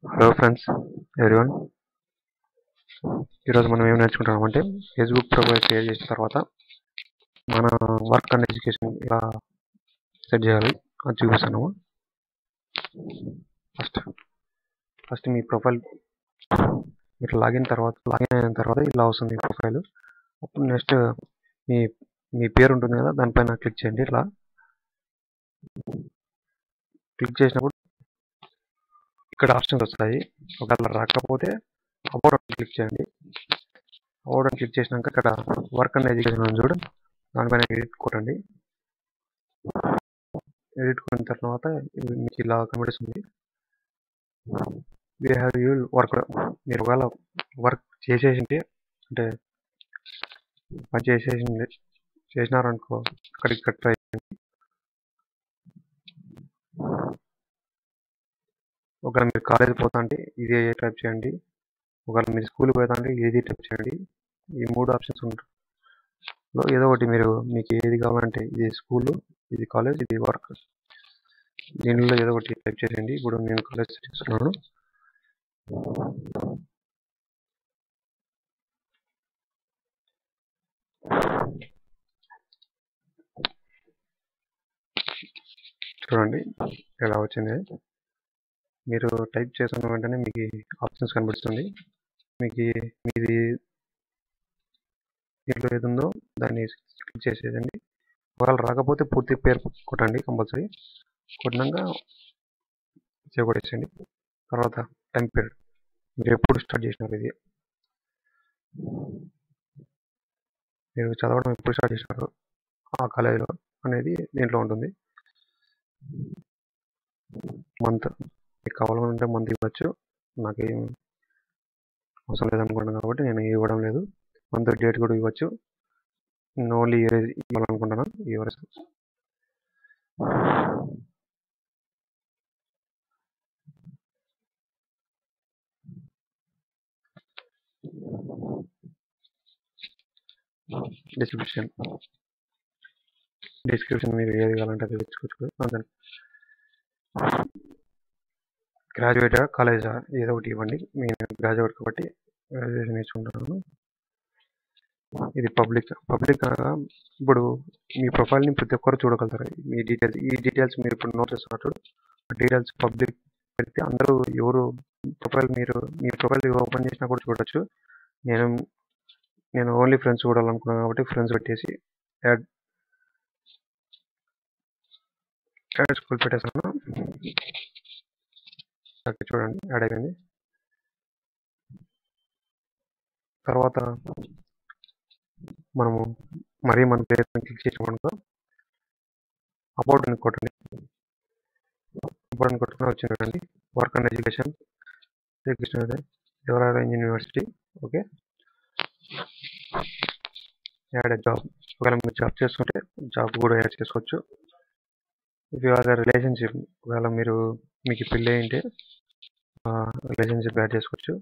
Hello friends everyone. ఈరోజు మనం ఏం నేర్చుకుంటున్నామంటే ఫేస్బుక్ ప్రొఫైల్ క్రియేట్ చేసిన తర్వాత మన వర్క్ అండ్ ఎడ్యుకేషన్ ఇలా సెట్ చేయాలి అది చూపిస్తున్నాము. ఫస్ట్ మీ ప్రొఫైల్ మీరు లాగిన్ అయిన తర్వాత ఇలా వస్తుంది మీ ప్రొఫైల్. అప్పుడు నెక్స్ట్ మీ మీ పేరు ఉంటుంది కదా, దానిపైన క్లిక్ చేయండి. ఇలా క్లిక్ చేసినప్పుడు ఇక్కడ ఆప్షన్స్ వస్తాయి. ఒకవేళ రాకపోతే అబౌట్ అని క్లిక్ చేయండి. అబౌట్ అని క్లిక్ చేసినాక ఇక్కడ వర్క్ అండ్ ఎడ్యుకేషన్ అని చూడండి, దానిపైన ఎడిట్ కొట్టండి. ఎడిట్ కొట్టిన తర్వాత మీకు ఇలా కనిపిస్తుంది. We have you work. మీరు ఒకవేళ వర్క్ చేసేసింటే అంటే పని చేసినారనుకో అక్కడికి ట్రై చేయండి. ఒకవేళ మీరు కాలేజ్ పోతా అంటే ఇది టైప్ చేయండి. ఒకవేళ మీరు స్కూల్కి పోతా అంటే ఇది టైప్ చేయండి. ఈ 3 ఆప్షన్స్ ఉంటాయి. ఏదో ఒకటి మీకు ఏది కావాలంటే ఇది స్కూల్, ఇది కాలేజ్, ఇది వర్క్, దీనిలో ఏదో ఒకటి టైప్ చేయండి. ఇప్పుడు నేను కాలేజ్ చేస్తున్నాను. చూడండి ఇలా వచ్చింది. మీరు టైప్ చేసిన వెంటనే మీకు ఆప్షన్స్ కనిపిస్తుంది. మీకు మీది దీంట్లో ఏది ఉందో దాన్ని క్లిక్ చేసేదండి. ఒకవేళ రాకపోతే పూర్తి పేరు కొట్టండి కంపల్సరీ. కొట్టినాక సేవ్ కొట్టేసేయండి. తర్వాత టైం పీరియడ్, మీరు ఎప్పుడు స్టార్ట్ చేసినారు, ఇది మీరు చదవడం ఎప్పుడు స్టార్ట్ చేసినారు ఆ కాలేజీలో అనేది దీంట్లో ఉంటుంది. మంత్ మీకు కావాలంటే మంత్ ఇవ్వచ్చు. నాకు ఏం అవసరం లేదనుకుంటున్నాను కాబట్టి నేను ఇవ్వడం లేదు. మంత్ డేట్ కూడా ఇవ్వచ్చు. నేను ఓన్లీ ఇయర్ ఇవ్వాలనుకుంటున్నాను. ఇయర్ డిస్క్రిప్షన్ మీరు ఏది కావాలంటే అది తెచ్చుకోవచ్చు. గ్రాడ్యుయేటా కాలేజా ఏదో ఒకటి ఇవ్వండి. నేను గ్రాడ్యుయేట్ కాబట్టి గ్రాడ్యుయేషన్ నేర్చుకుంటున్నాను. ఇది పబ్లిక్ అనగా ఇప్పుడు మీ ప్రొఫైల్ని ప్రతి ఒక్కరు చూడగలుగుతారు. మీ డీటెయిల్స్, ఈ డీటెయిల్స్ మీరు ఇప్పుడు నోట్ చేస్తున్నట్టు డీటెయిల్స్ పబ్లిక్ పెడితే అందరూ ఎవరు ప్రొఫైల్ మీ ప్రొఫైల్ ఓపెన్ చేసినా కూడా చూడొచ్చు. నేను ఓన్లీ ఫ్రెండ్స్ చూడాలనుకున్నాను కాబట్టి ఫ్రెండ్స్ పెట్టేసి యాడ్ స్కూల్ పెట్టేసాను. చూడండి యాడ్ అయిపోయింది. తర్వాత మనము మన పేరు క్లిక్ చేసినప్పుడు అబౌట్ అని కొట్టండి. అబౌట్ అని కొట్టుకుని వచ్చిందండి. Work and education Devarayan university. Okay, add job. ఒకవేళ మీరు జాబ్ చేస్తుంటే జాబ్ కూడా యాడ్ చేసుకోవచ్చు. ఇఫ్ యూ ఆర్ రిలేషన్షిప్, ఒకవేళ మీకు పెళ్ళి అయింటే రిలేషన్షిప్ యాడ్ చేసుకోవచ్చు.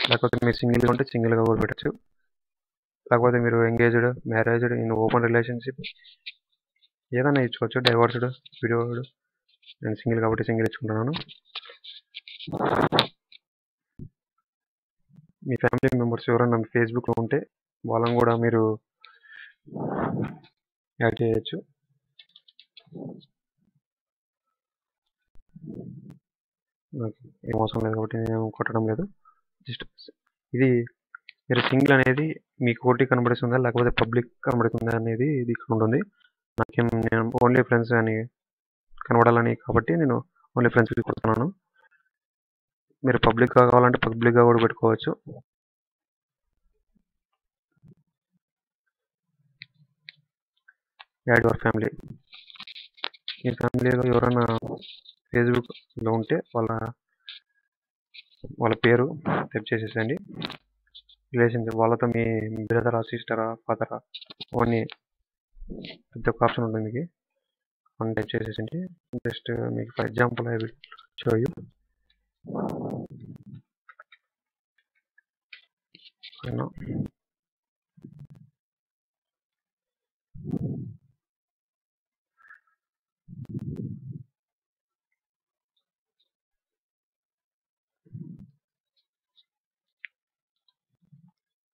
లేకపోతే మీరు సింగిల్గా ఉంటే సింగిల్గా కూడా పెట్టచ్చు. లేకపోతే మీరు ఎంగేజ్డ్, మ్యారేజ్డ్, ఇన్ ఓపెన్ రిలేషన్షిప్ ఏదైనా ఇచ్చుకోవచ్చు. Divorced, widowed. నేను సింగిల్ కాబట్టి సింగిల్ ఇచ్చుకుంటున్నాను. మీ ఫ్యామిలీ మెంబర్స్ ఎవరైనా ఫేస్బుక్లో ఉంటే వాళ్ళని కూడా మీరు యాడ్ చేయొచ్చు. నాకు ఏం అవసరం లేదు కాబట్టి నేను కొట్టడం లేదు. జస్ట్ ఇది మీరు సింగిల్ అనేది మీకు ఓటీ కనబడుతుందా లేకపోతే పబ్లిక్ కనబడుతుందా అనేది ఇది ఇక్కడ ఉంటుంది. నేను ఓన్లీ ఫ్రెండ్స్ అని కనబడాలని కాబట్టి నేను ఓన్లీ ఫ్రెండ్స్కి కొడుతున్నాను. మీరు పబ్లిక్గా కావాలంటే పబ్లిక్గా కూడా పెట్టుకోవచ్చు. Add your family. మీ ఫ్యామిలీలో ఎవరైనా ఫేస్బుక్లో ఉంటే వాళ్ళ పేరు టైప్ చేసేసండి. రిలేషన్షిప్ వాళ్ళతో మీ బ్రదరా, సిస్టరా, ఫాదరా, ఓన్లీ ప్రతి ఒక్క ఆప్షన్ ఉంటుంది మీకు. అని టైప్ చేసేసండి. జస్ట్ మీకు for example I will show you.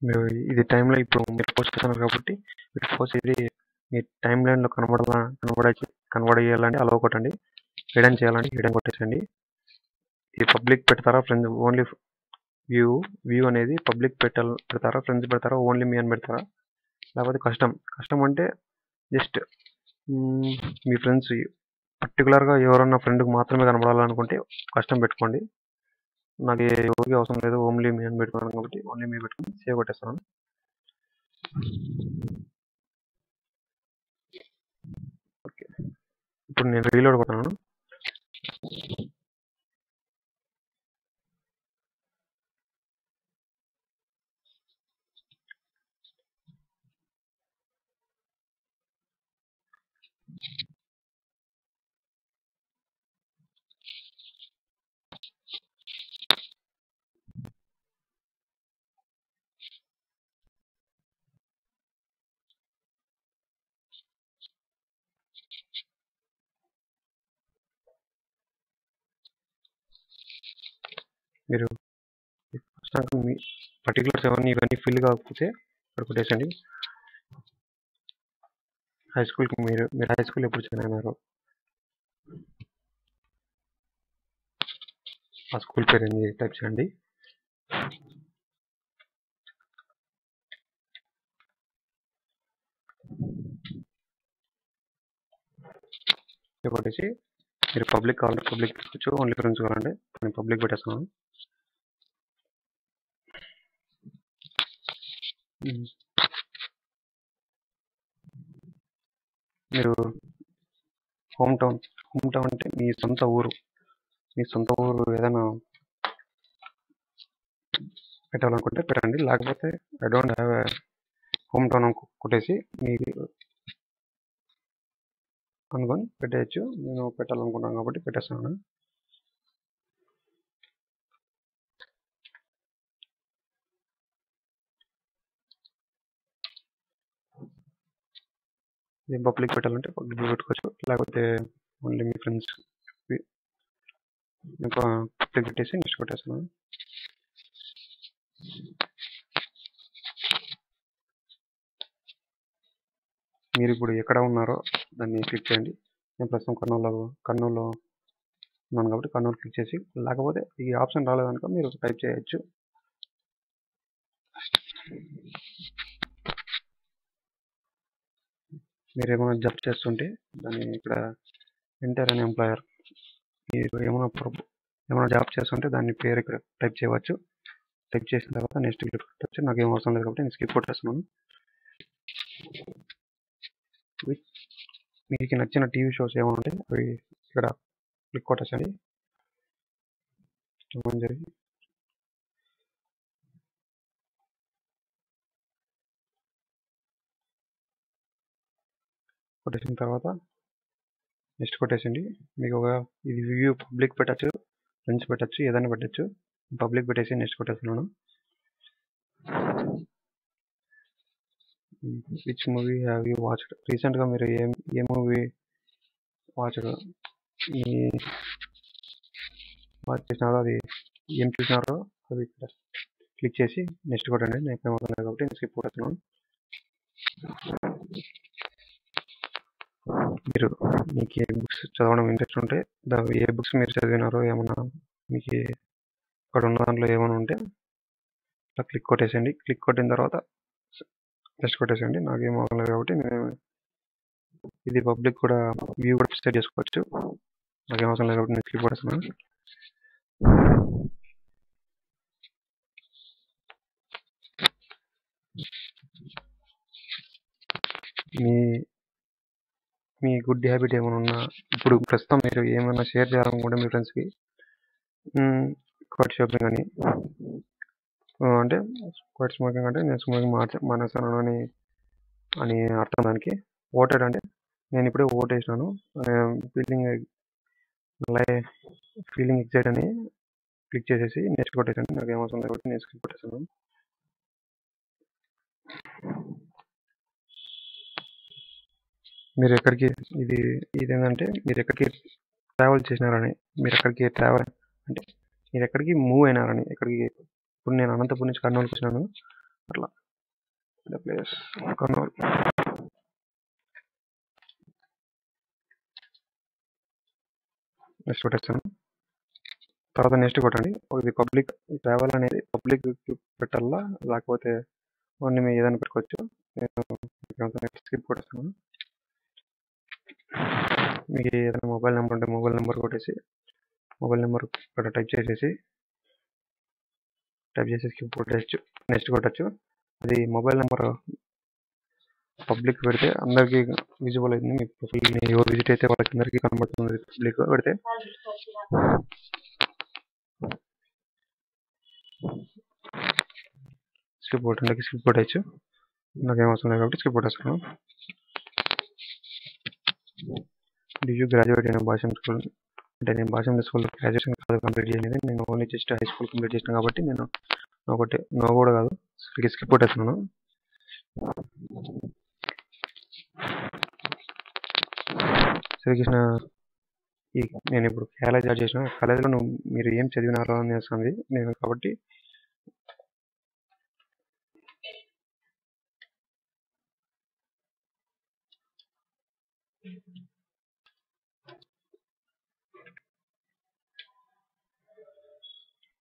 మీరు ఇది టైంలో ఇప్పుడు మీరు పోస్ట్ చేస్తున్నారు కాబట్టి మీరు పోస్ట్ ఇది మీ టైం లైన్లో కనబడేయాలంటే అలౌ కొట్టండి. హిడెన్ చేయాలంటే హిడెన్ కొట్టేసండి. ఈ పబ్లిక్ పెడతారా ఫ్రెండ్స్ ఓన్లీ వ్యూ అనేది పబ్లిక్ పెడతారా ఫ్రెండ్స్ పెడతారా ఓన్లీ మీ అని పెడతారా, లేకపోతే కస్టమ్ అంటే జస్ట్ మీ ఫ్రెండ్స్ పర్టికులర్గా ఎవరన్నా ఫ్రెండ్కి మాత్రమే కనబడాలనుకుంటే కష్టం పెట్టుకోండి. నాకు ఎవరికి అవసరం లేదు ఓన్లీ మీ అని పెట్టుకున్నాను కాబట్టి ఓన్లీ మీ పెట్టుకుని సేవ్ కొట్టేస్తాను. ఓకే, ఇప్పుడు నేను రీలోడ్ కొట్టాను. మీరు మీ పర్టికులర్స్ ఇవన్నీ ఫిల్ కాకపోతే ఇక్కడ కొట్టేసండి. హై స్కూల్కి మీరు హై స్కూల్ ఎప్పుడు జాయిన్ అయినారు, ఆ స్కూల్ పేరు ఏంది టైప్ చేయండి. కొట్టేసి మీరు పబ్లిక్ కావాలంటే పబ్లిక్ పెట్టుకోవచ్చు, ఓన్లీ ఫ్రెండ్స్ కావాలంటే నేను పబ్లిక్ పెట్టేస్తున్నాను. మీరు హోమ్ టౌన్ అంటే మీ సొంత ఊరు ఏదైనా పెట్టాలనుకుంటే పెట్టండి, లేకపోతే I don't have home town కొట్టేసి మీరు అనుకొని పెట్టేయచ్చు. నేను పెట్టాలనుకుంటున్నాను కాబట్టి పెట్టేస్తాను. పబ్లిక్ పెట్టాలంటే పబ్లిక్ పెట్టుకోవచ్చు, లేకపోతే ఓన్లీ మీ ఫ్రెండ్స్ పబ్లిక్ పెట్టేసి నెక్స్ట్ పెట్టేస్తాను. మీరు ఇప్పుడు ఎక్కడ ఉన్నారో దాన్ని క్లిక్ చేయండి. నేను ప్రస్తుతం కర్నూలులో ఉన్నాను కాబట్టి కర్నూలు క్లిక్ చేసి, లేకపోతే ఈ ఆప్షన్ రాలేదనుకో మీరు టైప్ చేయొచ్చు. మీరు ఏమైనా జాబ్ చేస్తుంటే దాన్ని ఇక్కడ ఎంటర్ అనే ఎంప్లాయర్, మీరు ఏమైనా జాబ్ చేస్తుంటే దాని పేరు ఇక్కడ టైప్ చేయవచ్చు. టైప్ చేసిన తర్వాత నెక్స్ట్ క్లిక్ కొట్టచ్చు. నాకేం అవసరం లేదు కాబట్టి నేను స్కిప్ కొట్టేస్తున్నాను. మీకు నచ్చిన టీవీ షోస్ ఏమైనా ఉంటే అవి ఇక్కడ క్లిక్ కొట్టేసండి. జరిగి కొట్టేసిన తర్వాత నెక్స్ట్ కొట్టేసండి. మీకు ఇది వ్యూ పబ్లిక్ పెట్టచ్చు, ఫ్రెండ్స్ పెట్టచ్చు, ఏదైనా పెట్టచ్చు. పబ్లిక్ పెట్టేసి నెక్స్ట్ కొట్టేస్తున్నాను. Which movie have you watched, రీసెంట్గా మీరు ఏ మూవీ వాచ్డ్ వాచ్ చేసినారో, అది ఏం చూసినారో అది ఇక్కడ క్లిక్ చేసి నెక్స్ట్ కొట్టండి. నేను ఏమవుతుంది కాబట్టి నేను స్కిప్ కొడుతున్నాను. మీరు మీకు ఏ బుక్స్ చదవడం ఇంట్రెస్ట్ ఉంటే ఏ బుక్స్ మీరు చదివినారో ఏమన్నా మీకు ఇక్కడ ఉన్న దాంట్లో ఏమైనా ఉంటే అట్లా క్లిక్ కొట్టేసండి. క్లిక్ కొట్టిన తర్వాత నెక్స్ట్ కొట్టేసండి. నాకేం అవసరం లేదు కాబట్టి నేను ఇది పబ్లిక్ కూడా వ్యూ కూడా సెట్ చేసుకోవచ్చు. నాకేం అవసరం లేదు కాబట్టి నేను క్లిక్ కొట్టేస్తున్నాను. మీ గుడ్ హ్యాబిట్ ఏమైనా ఉన్నా, ఇప్పుడు ప్రస్తుతం మీరు ఏమైనా షేర్ చేయాలనుకుంటే మీ ఫ్రెండ్స్కి, క్వైట్ షాపింగ్ అని అంటే క్వైట్ స్మోకింగ్ అంటే నేను స్మోకింగ్ మానేస్తాను అని అర్థం. దానికి ఓటెడ్ అంటే నేను ఇప్పుడే ఓట్ వేసినాను, ఫీలింగ్ ఎగ్జైట్ అని క్లిక్ చేసేసి నెక్స్ట్ కొట్టేసాను. నాకు ఏమవసరం లేకపోతే నెక్స్ట్ క్లిక్ కొట్టేసాను. మీరు ఎక్కడికి ఇది ఏంటంటే మీరు ఎక్కడికి ట్రావెల్ చేసినారని, మీరు ఎక్కడికి మూవ్ అయినారని, ఎక్కడికి ఇప్పుడు నేను అనంతపురం నుంచి కర్నూలుకి వచ్చినాను అట్లా the place Kurnool. నెక్స్ట్ కొట్టేస్తాను. తర్వాత నెక్స్ట్ కొట్టండి. ఇది పబ్లిక్ ట్రావెల్ అనేది పబ్లిక్ పెట్టాలా లేకపోతే ఓన్లీ మీరు ఏదైనా పెట్టుకోవచ్చు. నేను నెక్స్ట్ స్కిప్ కొట్టేస్తాను. మీకు ఏదైనా మొబైల్ నెంబర్ ఉంటే మొబైల్ నెంబర్ కొట్టేసి మొబైల్ నెంబర్ ఇక్కడ టైప్ చేసి స్కిప్ కొట్టచ్చు. నెక్స్ట్ కొట్టచ్చు. అది మొబైల్ నెంబర్ పబ్లిక్ పెడితే అందరికీ విజిబుల్ అవుతుంది. మీ ప్రొఫైల్ని ఎవరు విజిట్ అయితే వాళ్ళకి అందరికీ కనబడుతుంది. పబ్లిక్ పెడితే స్కిప్ కొట్టండి. స్కిప్ కొట్టచ్చు. నాకేం అవసరం లేదు కాబట్టి స్కిప్ కొట్టేస్తాను. డి యూ గ్రాడ్యుయేట్ అయిన భాష స్కూల్ అంటే నేను భాష స్కూల్ గ్రాడ్యుయేషన్ కాదు కంప్లీట్ చేయలేదు. నేను only just high school complete చేసిన కాబట్టి నేను ఒకటి నో కూడా కాదు స్కిప్ కొట్టేస్తున్నాను. శ్రీకృష్ణ నేను ఇప్పుడు కాలేజ్ జాయిన్ చేసిన కాలేజీలో మీరు ఏం చదివినారో అని వస్తుంది నేను కాబట్టి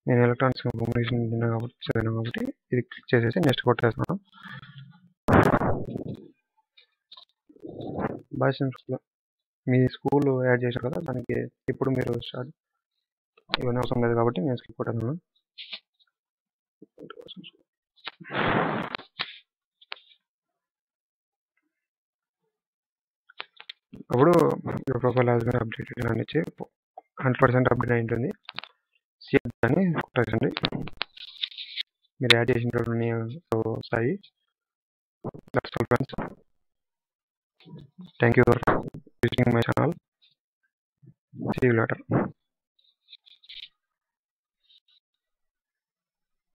నేను ఎలక్ట్రానిక్స్ కమ్యూనికేషన్ చదివినా కాబట్టి ఇది క్లిక్ చేసేసి నెక్స్ట్ కొట్టేస్తున్నాను. భాష మీ స్కూల్ యాడ్ చేశారు కదా దానికి ఇప్పుడు మీరు ఇవన్నీ అవసరం లేదు కాబట్టి నేను స్కిప్ కొట్టేస్తున్నాను. అప్పుడు ప్రొఫైల్ హాస్ బీన్ అప్డేటెడ్ అని ఇచ్చి 100% అప్డేట్ అయి ఉంటుంది. సేవ్ అని కొట్టేసండి. మీరు యాడ్ చేసినటువంటి వస్తాయి. That's all friends. Thank you for visiting my channel. See you later.